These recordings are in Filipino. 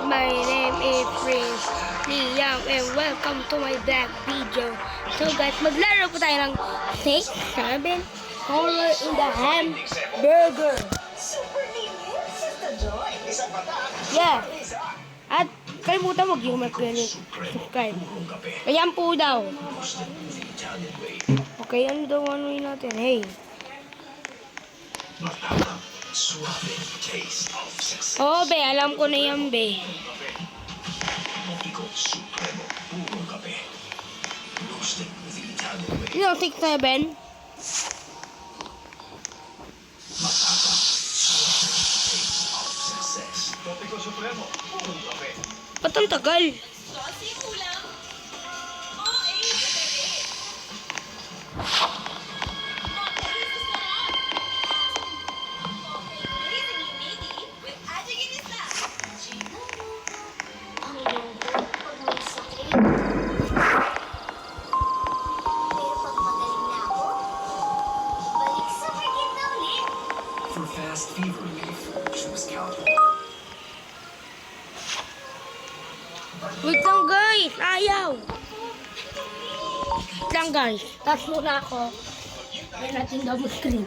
my name is Prince Liam and welcome to my vlog video. So guys, maglaro po tayo ng 6, 7 color in the hamburger. Yeah. At kalimutan mo subscribe. Ayan po daw. Okay, ano daw anuin natin? Hey. Oh, be, alam ko na yan, be. You know, 6-7? Ba't ang tagal? For fast fever relief, choose Calpol. Wait lang guys, ayaw. Wait lang guys, taas muna ako. May natin double screen.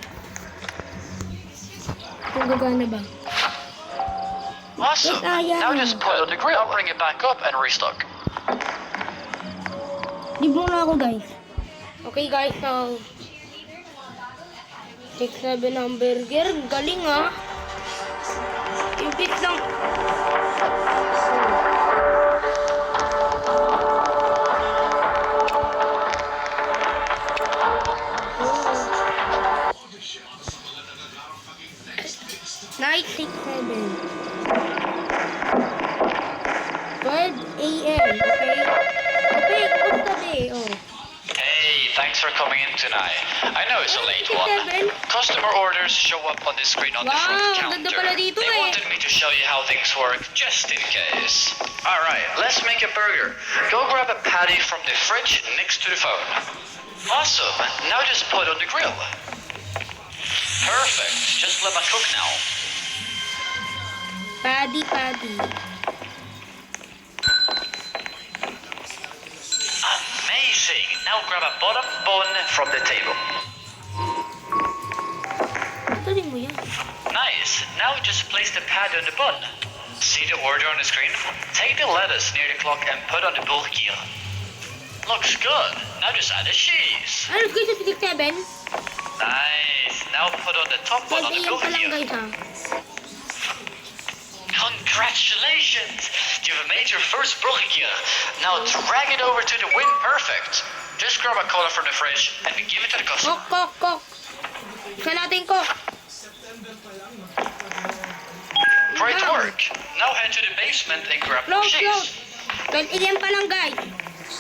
Kung gagana ba? Awesome. Wait, Now just put it on the grill. I'll bring it back up and restock. Di muna ako guys. Okay guys, so 6-7 hamburger. Galing ah. Impit lang. Night 6-7. 12 a.m. Okay? Okay, kumusta day? Oh. Hey, thanks for coming in tonight. I know it's a late one. Customer orders show up on the screen on the front Wow, counter. ganda pala dito They eh. wanted me to show you how things work, just in case. Alright, let's make a burger. Go grab a patty from the fridge next to the phone. Awesome. Now just put it on the grill. Perfect. Just let it cook now. Paddy. Amazing. Now grab a bottom bun from the table. Galing mo yan. Nice. Now just place the patty on the bun. See the order on the screen? Take the lettuce near the clock and put on the burger. Looks good. Now just add the cheese. Ano guys, sa 6-7? Nice. Now put on the top bun on the 12 a.m. pa lang burger. guys ha. Congratulations! You've made your first burger. Now drag it over to the win. Perfect. Just grab a cola from the fridge and give it to the customer. Kok. Saan natin kok? Great work. Now head to the basement and grab more Close. cheese. 12 a.m. pa lang guys.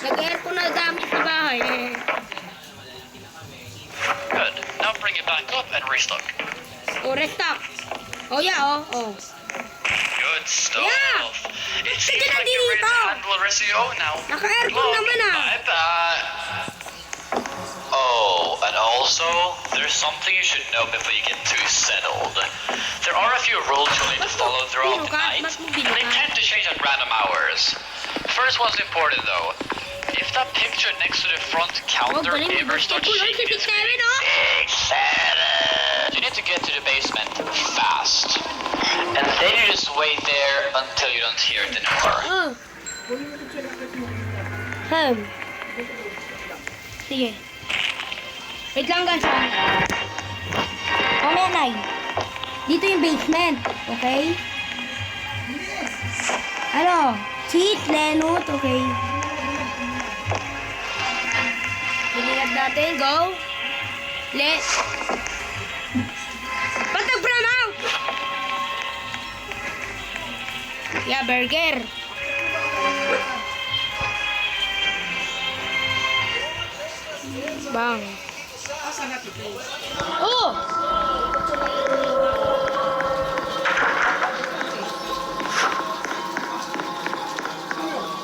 Nag-aircon na gamit sa bahay. Good. Now bring it back up and restock. O, restock. Oh yeah, oh. Good stuff. Yeah. It Sige seems na like you're ready to dito. handle the rest of your own now. Naka-aircon naman ah. Bye-bye. Oh, and also, there's something you should know before you get too settled. There are a few rules you'll need to follow throughout the night, and they tend to change at random hours. First one's important though. If that picture next to the front counter ever starts shaking and screaming, 6-7, you need to get to the basement fast. And then you just wait there until you don't hear it anymore. Oh. Sige. Wait lang guys ha. Mamaya na. Dito yung basement. Okay? Ano? Cheat, Lenot. Okay. Bilingat natin. Go. Let's. Ba't nag-brown out? Yeah, burger. Bang. Oh!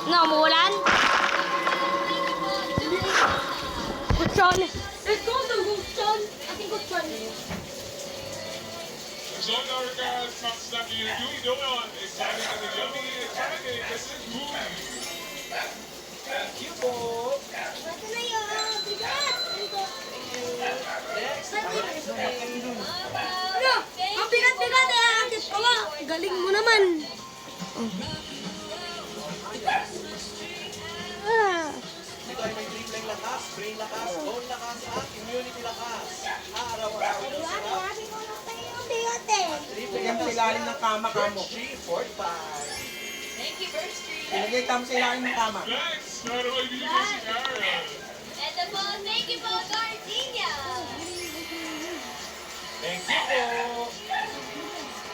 No, umuulan? Kutsyon. Let's go to kutsyon. Ating kutsyon. Show our guys from Snacky and Gooey doing exciting and yummy exciting. This is Gooey. Thank you po. Ito na yun. Bigat. Ito. Next, Ano? Ang bigat-bigat eh. Agit pa ba? Galing mo naman. Ah. ito ay may dribbling lakas, brain lakas, bone lakas, at immunity lakas. Araw-araw ng sarap. Lagyan mo sa ilalim ng kama kamo. 345. Thank you, First Street. Ilagay tamo sa ilalim ng kama. Next, para magbibigay si Aaron. And the ball, thank you, Ball Gardenia. Thank you po.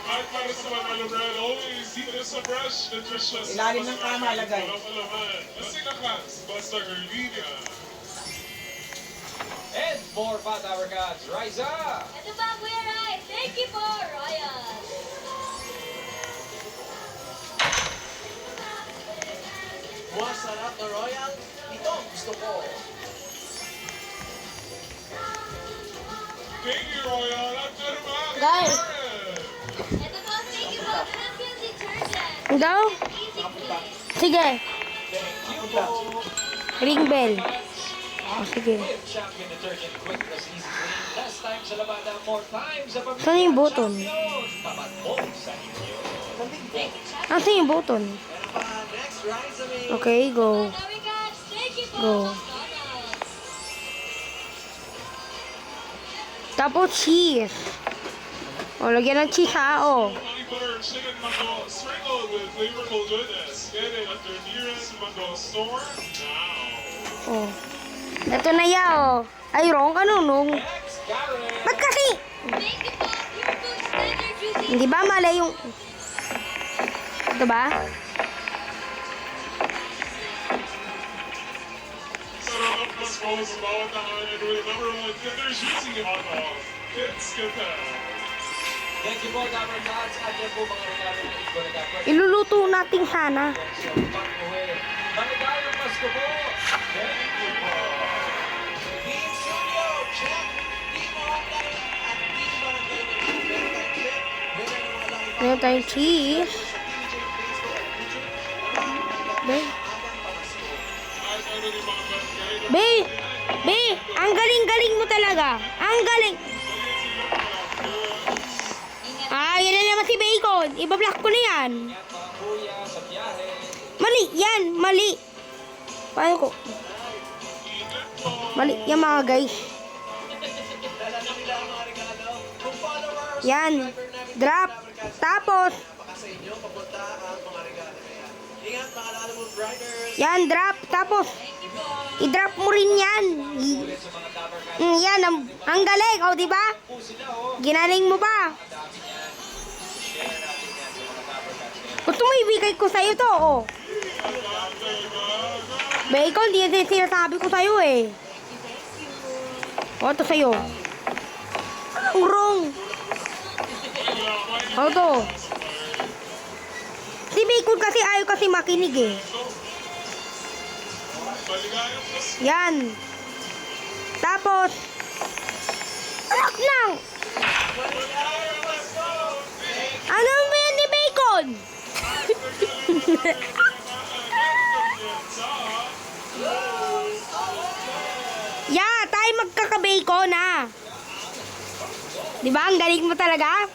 At para sa mga Lorel, always keep it sa fresh, nutritious. Ilalim ng kama, lagay. Masinakas, basta Gardenia. And more Fat Hour Gods, rise up! And the ball, we're right. Thank you, for Royal. Masarap na Royal, ito ang gusto ko. Thank you, Royal. At naman, Guys. And the ball, thank you, for Champion Detergent. Daw? Easy clean. Sige. Thank you po. Ring bell. Oh, sige. With Champion Detergent Quick Plus Easy Clean, less time sa labada, more time sa pamilya. Saan yung button? Champion, tapat mo sa inyo. Asan yung button? Meron pa, next, rise away. Okay, go. And now we got, thank you, Go. for McDonald's. Tapos cheese. O, lagyan ng cheese ha, o. honey butter chicken mango sprinkled with flavorful goodness. Get it at your nearest mango store now. O. Ito na ya, o. Ay, wrong ka nung. Next, Karen. Ba't kasi? Thank you, for Pure Food Standard Juicy. Hindi ba mali yung... Ito ba? Sarap na scroll sa bawat tangan and remember one there's using hot dog. It's Capel. Thank you po, Hour Gods. At yan po mga regalo na ito na dapat. Iluluto natin sana. So, pag-uwi. Maligayang Pasko po. Thank you po. Team Studio, check. Team Online at Team Barangay ng Meron tayong check. Meron tayong cheese. Be. Be. Be. Ang galing-galing mo talaga. Ang galing. Ah, yan na naman si Bacon. Ibablock ko na yan. At mga kuya sa biyahe. Mali. Yan. Mali. Paano ko? Mali. Yan mga guys. Dala na nila ang mga regalo. Kung followers, Yan. Drop. Tapos. baka sa inyo, papunta ang mga regalo na yan. Ingat mga Lalamove Riders. Yan. Drop. Tapos. I-drop mo rin yan. Ulit sa mga Dapper Guys. Yan. Ang galing. O, diba? Po sila, oh. Ginaling mo ba? Ang dami niyan. Share natin yan sa mga Dapper Guys ngayon. Gusto mo ibigay ko sa'yo to, oh. Bacon, di yan sinasabi ko sa'yo, eh. O, ito sa'yo. Anong wrong? O, ito. Si Bacon kasi ayaw kasi makinig, eh. Maligayang Pasko. Yan. Tapos, anak nang! Ano mo yan ni Bacon? Yeah, tayo magkaka-bacon na. Di ba? Ang galing mo talaga.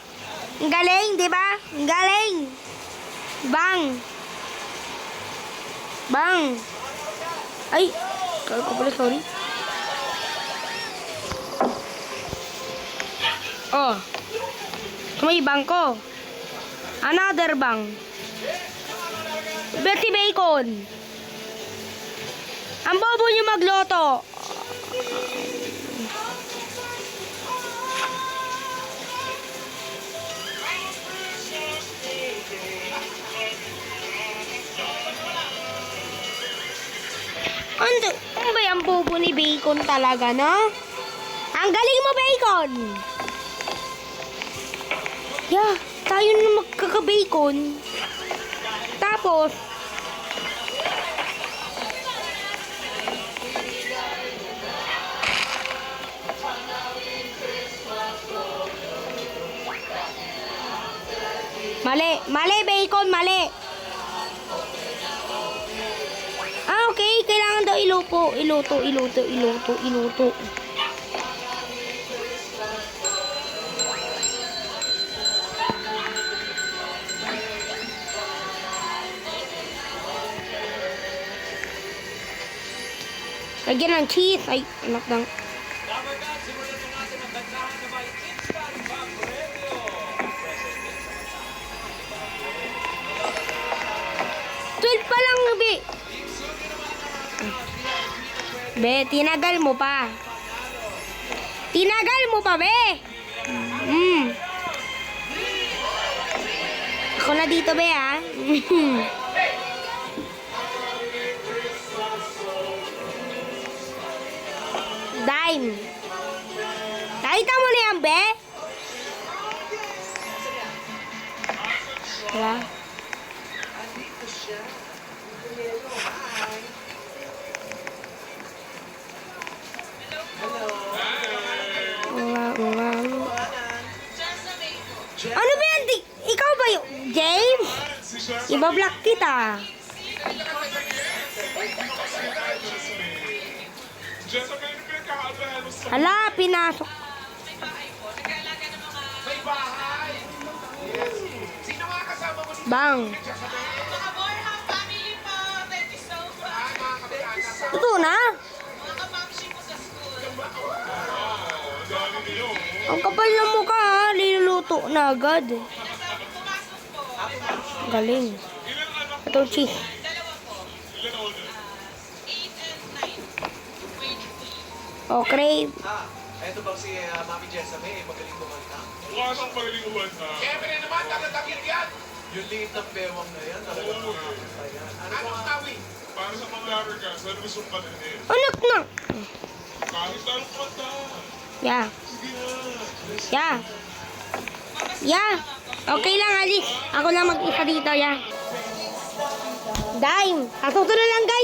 Ang galing, di ba? Ang galing. Bang. Bang. Ay, kaya ko pala, sorry. Oh. May bangko. Another bang. Betty Bacon. Ang bobo niyo magloto. Ano ba yung bobo ni Bacon talaga, no? Ang galing mo, Bacon! Yeah, tayo na magkaka-bacon. Tapos, Mali. Mali, bacon. Mali. Ah, okay. Kailangan daw iluto. Iluto. Lagyan ng cheese. Ay, anak ng... Dapat na, simulan mo natin ang gandahan na may Instant Bang Radio. Present 12 pa lang, Be. Be, tinagal mo pa. Tinagal mo pa, Be. Ako na dito, Be, ha. Dime. Nakita mo na yan, Be? Wala. Andito siya. Hello, hi. Hello. Wala. Jeff, Ano ba yan? Ikaw ba yun? James? Si Chef. Iba-block kita. Jessica, yung pinagkakaabahan mo sa... Hala, pinasok. May bahay. Sino nga kasama mo dito? Bang. Mga Borham family po. Thank you so much. Ito na. Mga kapamshi po sa school. Ang dami niyo. Ang kapal ng mukha, ha? Niluluto na agad. Pumasok po. Galing. Ilan anak mo? Ito, cheese. Dalawa po. Ilan ako na? 8 and 9. Wait, O, crave. Eto bang si Mami Jessamy, magaling kumanta? Mukha siyang magaling umanta. Siyempre naman, taga-takil yan! Yung liit ng bewang na yan, talagang Oo. makakanta yan. Anong tawi? Para sa mga Americans, ano gusto mong kanahin? Anak na. Kahit anong kanta. Yeah. Sige na. Yeah. Yeah. Okay lang, Ali. Ako lang mag-isa dito, yeah. Dime. Asusunod lang, guys.